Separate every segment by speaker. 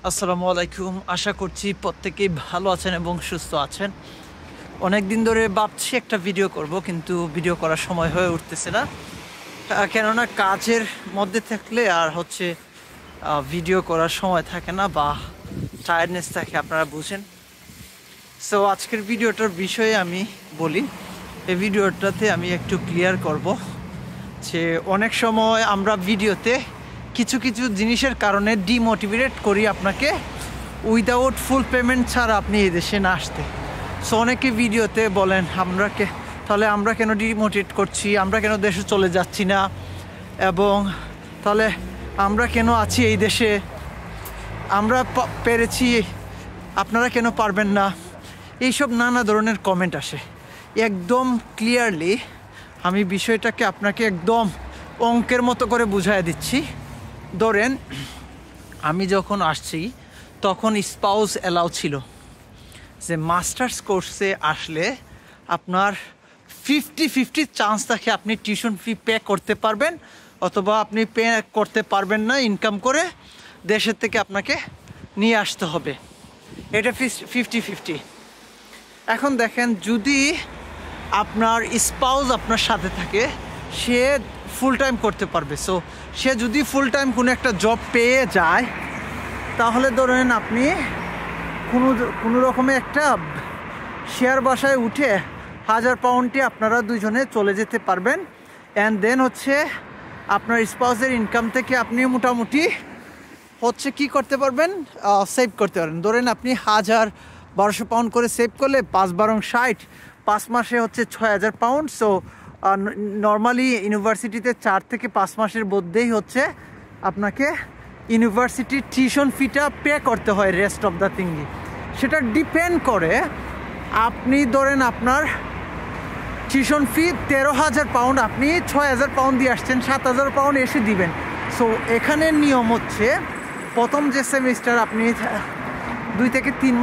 Speaker 1: আসসালামু আলাইকুম। আশা করছি প্রত্যেকেই ভালো আছেন এবং সুস্থ আছেন। অনেক দিন ধরে ভাবছি একটা ভিডিও করব, কিন্তু ভিডিও করার সময় হয়ে উঠতেছে না। কেননা কাজের মধ্যে থাকলে আর ভিডিও করার সময় থাকে না বা টায়ার্ডনেস থাকে, আপনারা বুঝেন। সো আজকের ভিডিওটার বিষয়ে আমি বলি। এই ভিডিওটাতে আমি একটু ক্লিয়ার করব যে অনেক সময় আমরা ভিডিওতে কিছু কিছু জিনিসের কারণে ডিমোটিভেট করি আপনাকে, উইদাউট ফুল পেমেন্ট ছাড়া আপনি এই দেশে না আসতে। সো অনেকে ভিডিওতে বলেন তাহলে আমরা কেন ডিমোটিভেট করছি, আমরা কেন দেশে চলে যাচ্ছি না, এবং তাহলে আমরা কেন আছি এই দেশে, আমরা পেরেছি আপনারা কেন পারবেন না, এইসব নানা ধরনের কমেন্ট আসে। একদম ক্লিয়ারলি আমি বিষয়টাকে আপনাকে একদম অঙ্কের মতো করে বুঝাই দিচ্ছি। ধরেন আমি যখন আসছি তখন স্পাউস অ্যালাউ ছিল, যে মাস্টার্স কোর্সে আসলে আপনার 50-50 চান্স থাকে আপনি টিউশন ফি পে করতে পারবেন, অথবা আপনি পে করতে পারবেন না, ইনকাম করে দেশের থেকে আপনাকে নিয়ে আসতে হবে। এটা 50-50। এখন দেখেন, যদি আপনার স্পাউস আপনার সাথে থাকে, সে ফুল টাইম করতে পারবে। সো সে যদি ফুল টাইম কোনো একটা জব পেয়ে যায়, তাহলে ধরেন আপনি কোনো রকমের একটা শেয়ার বাসায় উঠে 1000 পাউন্ডে আপনারা দুজনে চলে যেতে পারবেন। অ্যান্ড দেন আপনার স্পাউসের ইনকাম থেকে আপনি মোটামুটি কি করতে পারবেন, সেভ করতে পারবেন। ধরেন আপনি 1200 পাউন্ড করে সেভ করলে 5-12-60, 5 মাসে 6000 পাউন্ড। সো নর্মালি ইউনিভার্সিটিতে 4 থেকে 5 মাসের মধ্যেই আপনাকে ইউনিভার্সিটির টিউশন ফিটা পে করতে হয়, রেস্ট অফ দ্য থিঙ্গি। সেটা ডিপেন্ড করে, আপনি ধরেন আপনার টিউশন ফি 13,000 পাউন্ড, আপনি 6,000 পাউন্ড দিয়ে আসছেন, 7,000 পাউন্ড এসে দিবেন। সো এখানে নিয়ম প্রথম যে সেমিস্টার আপনি 2 থেকে 3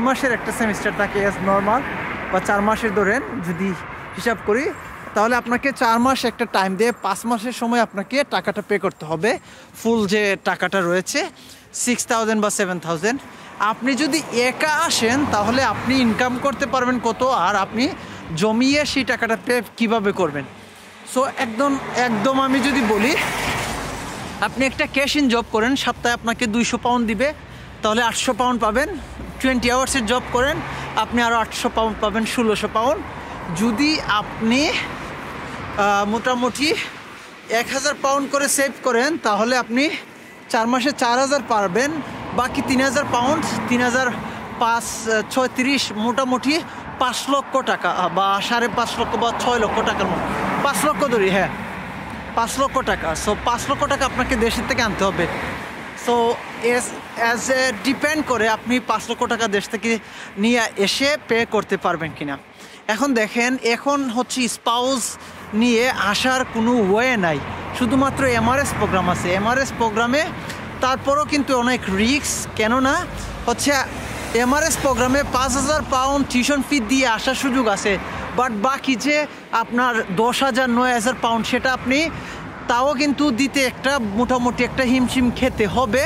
Speaker 1: মাসের একটা সেমিস্টার থাকে অ্যাজ নর্মাল, বা 4 মাসের ধরেন যদি হিসাব করি, তাহলে আপনাকে 4 মাস একটা টাইম দিয়ে 5 মাসের সময় আপনাকে টাকাটা পে করতে হবে। ফুল যে টাকাটা রয়েছে 6,000 বা 7,000। আপনি যদি একা আসেন তাহলে আপনি ইনকাম করতে পারবেন কত, আর আপনি জমিয়ে সেই টাকাটা পে কীভাবে করবেন। সো একদম আমি যদি বলি, আপনি একটা ক্যাশ ইন জব করেন, সপ্তাহে আপনাকে 200 পাউন্ড দিবে, তাহলে 800 পাউন্ড পাবেন। 20 আওয়ার্সের জব করেন, আপনি আরও 800 পাউন্ড পাবেন, 1600 পাউন্ড। যদি আপনি মোটামুটি 1000 পাউন্ড করে সেভ করেন, তাহলে আপনি 4 মাসে 4000 পারবেন। বাকি 3000 পাউন্ড, 3000-5-36, মোটামুটি 5 লক্ষ টাকা বা 5.5 লক্ষ বা 6 লক্ষ টাকার মতো, 5 লক্ষ ধরি, 5 লক্ষ টাকা। সো 5 লক্ষ টাকা আপনাকে দেশের থেকে আনতে হবে। সো অ্যাজ এ ডিপেন্ড করে আপনি 5 লক্ষ টাকা দেশ থেকে নিয়ে এসে পে করতে পারবেন কিনা। এখন দেখেন, এখন স্পাউস নিয়ে আসার কোনো ওয়ে নাই, শুধুমাত্র এমআরএস প্রোগ্রাম আছে। এমআরএস প্রোগ্রামে তারপরও কিন্তু অনেক রিস্ক, কেননা এমআরএস প্রোগ্রামে 5,000 পাউন্ড টিউশন ফি দিয়ে আসার সুযোগ আছে, বাট বাকি যে আপনার 10,000-9,000 পাউন্ড, সেটা আপনি তাও কিন্তু দিতে মোটামুটি একটা হিমশিম খেতে হবে।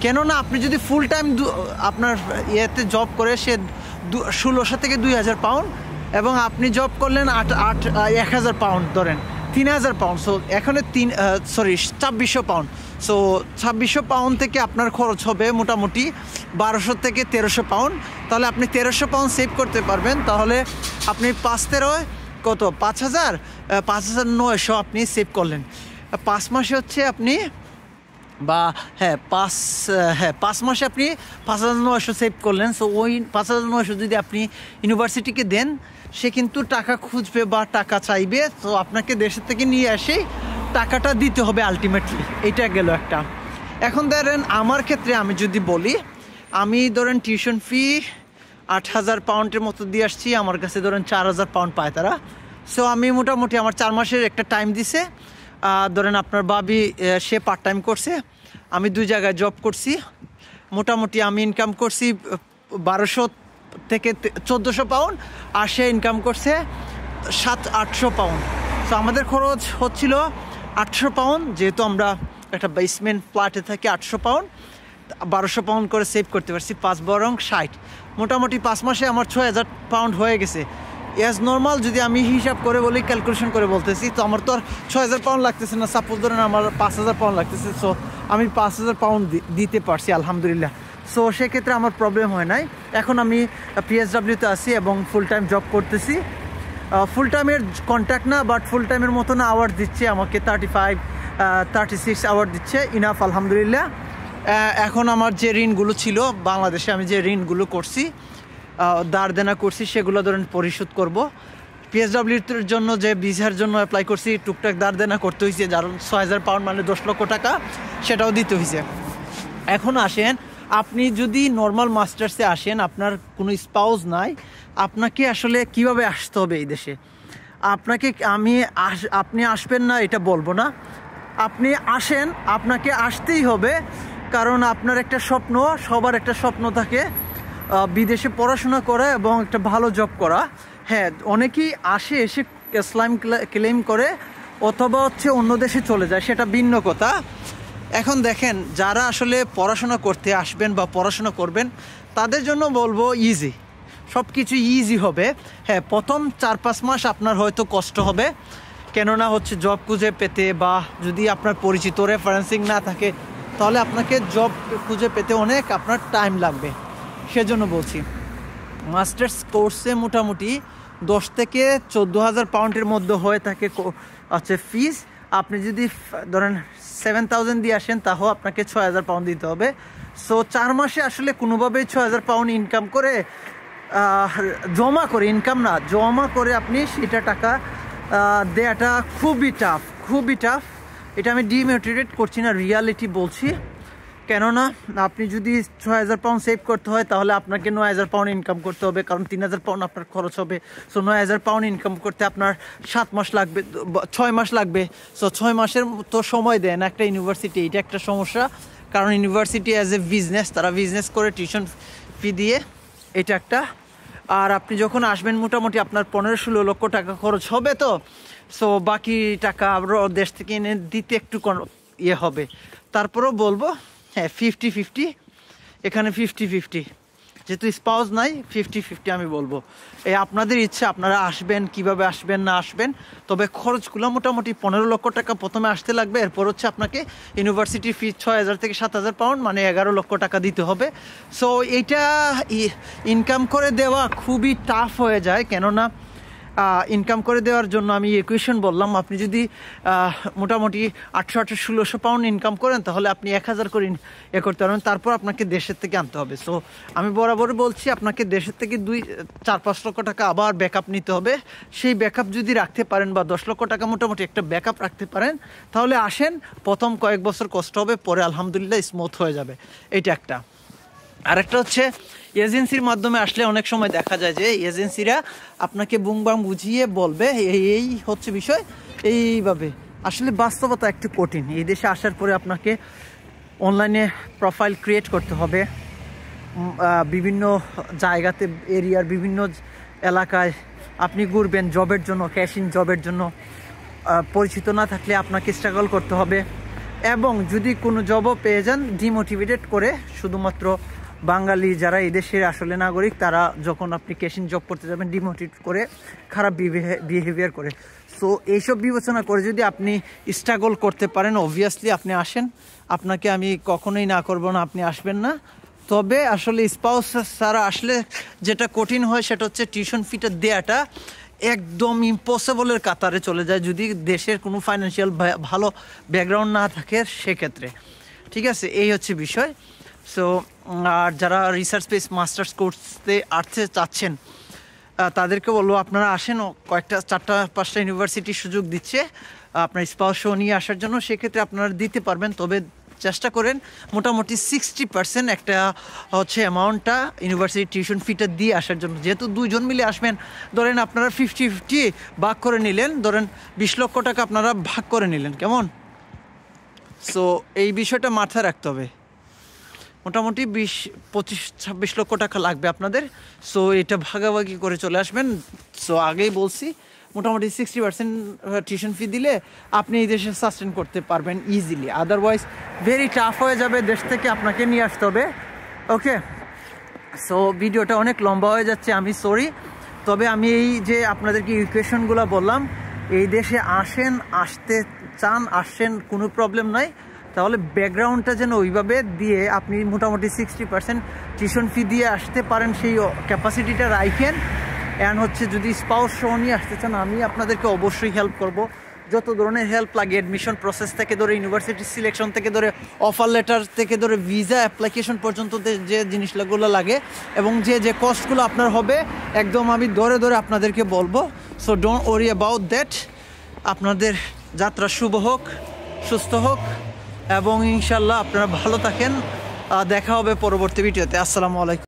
Speaker 1: কেননা আপনি যদি ফুল টাইম আপনার ইয়েতে জব করে, সে 1600 থেকে 2,000 পাউন্ড, এবং আপনি জব করলেন 1,000 পাউন্ড, ধরেন 3,000 পাউন্ড। সো এখানে 2,600 পাউন্ড। সো 2,600 পাউন্ড থেকে আপনার খরচ হবে মোটামুটি 1,200 থেকে 1,300 পাউন্ড। তাহলে আপনি 1,300 পাউন্ড সেভ করতে পারবেন। তাহলে আপনি 5-13 কত, 5,900 আপনি সেভ করলেন। 5 মাসে আপনি বা 5 মাসে আপনি 5,900 সেভ করলেন। সো ওই 5,900 যদি আপনি ইউনিভার্সিটিকে দেন, সে কিন্তু টাকা খুঁজবে বা টাকা চাইবে। তো আপনাকে দেশের থেকে নিয়ে এসে টাকাটা দিতে হবে আলটিমেটলি। এটা গেল একটা। এখন ধরেন আমার ক্ষেত্রে আমি যদি বলি, আমি ধরেন টিউশন ফি 8,000 পাউন্ডের মতো দিয়ে আসছি, আমার কাছে ধরেন 4,000 পাউন্ড পায় তারা। সো আমি মোটামুটি আমার 4 মাসের একটা টাইম দিছে। ধরেন আপনার বাবি, সে পার্ট টাইম করছে, আমি 2 জায়গায় জব করছি, মোটামুটি আমি ইনকাম করছি 1200 থেকে 1400 পাউন্ড, আর সে ইনকাম করছে 700-800 পাউন্ড। সো আমাদের খরচ হচ্ছিল 800 পাউন্ড, যেহেতু আমরা একটা বেসমেন্ট ফ্ল্যাটে থাকি, 800 পাউন্ড। 1200 পাউন্ড করে সেভ করতে পারছি, 5 বরং 60, মোটামুটি 5 মাসে আমার 6000 পাউন্ড হয়ে গেছে। অ্যাজ নর্মাল যদি আমি হিসাব করে বলি, ক্যালকুলেশন করে বলতেছি, তো আমার তো আর 6000 পাউন্ড লাগতেছে না, সাপোজ ধরেন আমার 5000 পাউন্ড লাগতেছে, সো আমি 5000 পাউন্ড দিতে পারছি আলহামদুলিল্লাহ। সো সেক্ষেত্রে আমার প্রবলেম হয় নাই। এখন আমি পিএসডাব্লিউতে আছি এবং ফুল টাইম জব করতেছি। ফুল টাইমের কন্ট্যাক্ট না, বাট ফুল টাইমের মতো না, আওয়ার দিচ্ছে আমাকে 35-36 আওয়ার দিচ্ছে, ইনাফ আলহামদুলিল্লাহ। এখন আমার যে ঋণগুলো ছিল বাংলাদেশে, আমি যে ঋণগুলো করছি, দাঁড় দেনা করছি, সেগুলো ধরেন পরিশোধ করব। পিএসডাব্লিউর জন্য যে ভিসার জন্য অ্যাপ্লাই করছি, টুকটাক দাঁড় দেনা করতে হয়েছে, যার 6000 পাউন্ড মানে 10 লক্ষ টাকা, সেটাও দিতে হয়েছে। এখন আসেন, আপনি যদি নর্মাল মাস্টার্সে আসেন, আপনার কোনো স্পাউস নাই, আপনাকে আসলে কিভাবে আসতে হবে এই দেশে? আপনাকে আপনি আসবেন না এটা বলবো না, আপনি আসেন, আপনাকে আসতেই হবে। কারণ আপনার একটা স্বপ্ন, সবার একটা স্বপ্ন থাকে বিদেশে পড়াশোনা করা এবং একটা ভালো জব করা। হ্যাঁ, অনেকেই আসে, এসে ইসলাম ক্লেম করে অথবা হচ্ছে অন্য দেশে চলে যায়, সেটা ভিন্ন কথা। এখন দেখেন, যারা আসলে পড়াশোনা করতে আসবেন বা পড়াশোনা করবেন, তাদের জন্য বলবো ইজি, সব কিছু ইজি হবে। হ্যাঁ, প্রথম 4-5 মাস আপনার হয়তো কষ্ট হবে, কেননা হচ্ছে জব খুঁজে পেতে, বা যদি আপনার পরিচিত রেফারেন্সিং না থাকে, তাহলে আপনাকে জব খুঁজে পেতে অনেক আপনার টাইম লাগবে। সেজন্য বলছি, মাস্টার্স কোর্সে মোটামুটি 10 থেকে 14,000 পাউন্ডের মধ্যে হয়ে থাকে আচ্ছা ফিস। আপনি যদি ধরেন 7,000 দিয়ে আসেন, তাও আপনাকে 6,000 পাউন্ড দিতে হবে। সো 4 মাসে আসলে কোনোভাবেই 6,000 পাউন্ড ইনকাম করে, জমা করে, ইনকাম না, জমা করে আপনি সেটা টাকা দেওয়াটা খুবই টাফ। এটা আমি ডিমোটিভেট করছি না, রিয়ালিটি বলছি। কেননা আপনি যদি 6,000 পাউন্ড সেভ করতে হয়, তাহলে আপনাকে 9,000 পাউন্ড ইনকাম করতে হবে, কারণ 3,000 পাউন্ড আপনার খরচ হবে। সো 9,000 পাউন্ড ইনকাম করতে আপনার 7 মাস লাগবে, 6 মাস লাগবে। সো 6 মাসের তো সময় দেন একটা ইউনিভার্সিটি, এটা একটা সমস্যা। কারণ ইউনিভার্সিটি অ্যাজ এ বিজনেস, তারা বিজনেস করে টিউশন ফি দিয়ে, এটা একটা। আর আপনি যখন আসবেন, মোটামুটি আপনার 15-16 লক্ষ টাকা খরচ হবে। তো সো বাকি টাকা আরও দেশ থেকে এনে দিতে একটু ইয়ে হবে। তারপরেও বলবো, হ্যাঁ 50-50, এখানে 50-50, যেহেতু স্পাউস নাই, 50-50 আমি বলবো। এই আপনাদের ইচ্ছা, আপনারা আসবেন, কিভাবে আসবেন না আসবেন। তবে খরচগুলো মোটামুটি 15 লক্ষ টাকা প্রথমে আসতে লাগবে। এরপর হচ্ছে আপনাকে ইউনিভার্সিটি ফি 6,000 থেকে 7,000 পাউন্ড, মানে 11 লক্ষ টাকা দিতে হবে। সো এইটা ইনকাম করে দেওয়া খুবই টাফ হয়ে যায়, কেননা ইনকাম করে দেওয়ার জন্য আমি ইকুয়েশন বললাম, আপনি যদি মোটামুটি 800-1600 পাউন্ড ইনকাম করেন, তাহলে আপনি 1,000 করে করতে পারবেন। তারপর আপনাকে দেশের থেকে আনতে হবে। সো আমি বরাবর বলছি, আপনাকে দেশের থেকে 4-5 লক্ষ টাকা আবার ব্যাকআপ নিতে হবে। সেই ব্যাকআপ যদি রাখতে পারেন, বা 10 লক্ষ টাকা মোটামুটি একটা ব্যাকআপ রাখতে পারেন, তাহলে আসেন। প্রথম কয়েক বছর কষ্ট হবে, পরে আলহামদুলিল্লাহ স্মুথ হয়ে যাবে। এইটা একটা। আরেকটা হচ্ছে, এজেন্সির মাধ্যমে আসলে অনেক সময় দেখা যায় যে এজেন্সিরা আপনাকে বুংবাং বুঝিয়ে বলবে এই হচ্ছে বিষয়, এইভাবে। আসলে বাস্তবতা একটু কঠিন। এই দেশে আসার পরে আপনাকে অনলাইনে প্রোফাইল ক্রিয়েট করতে হবে, বিভিন্ন জায়গাতে, এরিয়ার বিভিন্ন এলাকায় আপনি ঘুরবেন জবের জন্য, ক্যাশিং জবের জন্য। পরিচিত না থাকলে আপনাকে স্ট্রাগল করতে হবে, এবং যদি কোনো জবও পেয়ে যান, ডিমোটিভেটেড করে, শুধুমাত্র বাঙালি যারা এই দেশের আসলে নাগরিক, তারা যখন আপনি ক্যাশিং জব করতে যাবেন, ডিমোটিভেট করে, খারাপ বিহেভিয়ার করে। সো এইসব বিবেচনা করে যদি আপনি স্ট্রাগল করতে পারেন, অবভিয়াসলি আপনি আসেন। আপনাকে আমি কখনোই না করবো না আপনি আসবেন না। তবে আসলে স্পাউস ছাড়া আসলে যেটা কঠিন হয়, সেটা হচ্ছে টিউশন ফিটা দেওয়াটা একদম ইম্পসিবলের কাতারে চলে যায়, যদি দেশের কোনো ফাইন্যান্সিয়াল ভালো ব্যাকগ্রাউন্ড না থাকে সেক্ষেত্রে। ঠিক আছে, এই হচ্ছে বিষয়। সো আর যারা রিসার্চ বেস মাস্টার্স কোর্সে আসতে চাচ্ছেন, তাদেরকে বলবো আপনারা আসেন। কয়েকটা 4-5টা ইউনিভার্সিটি সুযোগ দিচ্ছে আপনার স্পাউসও নিয়ে আসার জন্য, সেক্ষেত্রে আপনারা দিতে পারবেন। তবে চেষ্টা করেন মোটামুটি 60% একটা হচ্ছে অ্যামাউন্টটা ইউনিভার্সিটি টিউশন ফিটা দিয়ে আসার জন্য। যেহেতু 2 জন মিলে আসবেন, ধরেন আপনারা 50-50 ভাগ করে নিলেন, ধরেন 20 লক্ষ টাকা আপনারা ভাগ করে নিলেন, কেমন? সো এই বিষয়টা মাথায় রাখতে হবে। মোটামুটি 25-26 লক্ষ টাকা লাগবে আপনাদের। সো এটা ভাগাভাগি করে চলে আসবেন। সো আগেই বলছি, মোটামুটি 60% টিউশন ফি দিলে আপনি এই দেশে সাস্টেন করতে পারবেন ইজিলি। আদারওয়াইজ ভেরি টাফ হয়ে যাবে, দেশ থেকে আপনাকে নিয়ে আসতে হবে। ওকে, সো ভিডিওটা অনেক লম্বা হয়ে যাচ্ছে, আমি সরি। তবে আমি এই যে আপনাদেরকে ইকুয়েশনগুলো বললাম, এই দেশে আসতে চান আসেন, কোনো প্রবলেম নাই। তাহলে ব্যাকগ্রাউন্ডটা যেন ওইভাবে দিয়ে আপনি মোটামুটি 60% টিউশন ফি দিয়ে আসতে পারেন, সেই ক্যাপাসিটিটা রাখেন। অ্যান্ড হচ্ছে যদি স্পাউস সহ নিয়ে আসতে চান, আমি আপনাদেরকে অবশ্যই হেল্প করব। যত ধরনের হেল্প লাগে, অ্যাডমিশন প্রসেস থেকে ধরে ইউনিভার্সিটি সিলেকশন থেকে ধরে অফার লেটার থেকে ধরে ভিসা অ্যাপ্লিকেশন পর্যন্ত যে জিনিসগুলো লাগে এবং যে কস্টগুলো আপনার হবে, একদম আমি ধরে ধরে আপনাদেরকে বলবো। So don't worry about that. আপনাদের যাত্রা শুভ হোক, সুস্থ হোক এবং ইনশাল্লাহ আপনারা ভালো থাকেন। দেখা হবে পরবর্তী ভিডিওতে। আসসালামু আলাইকুম।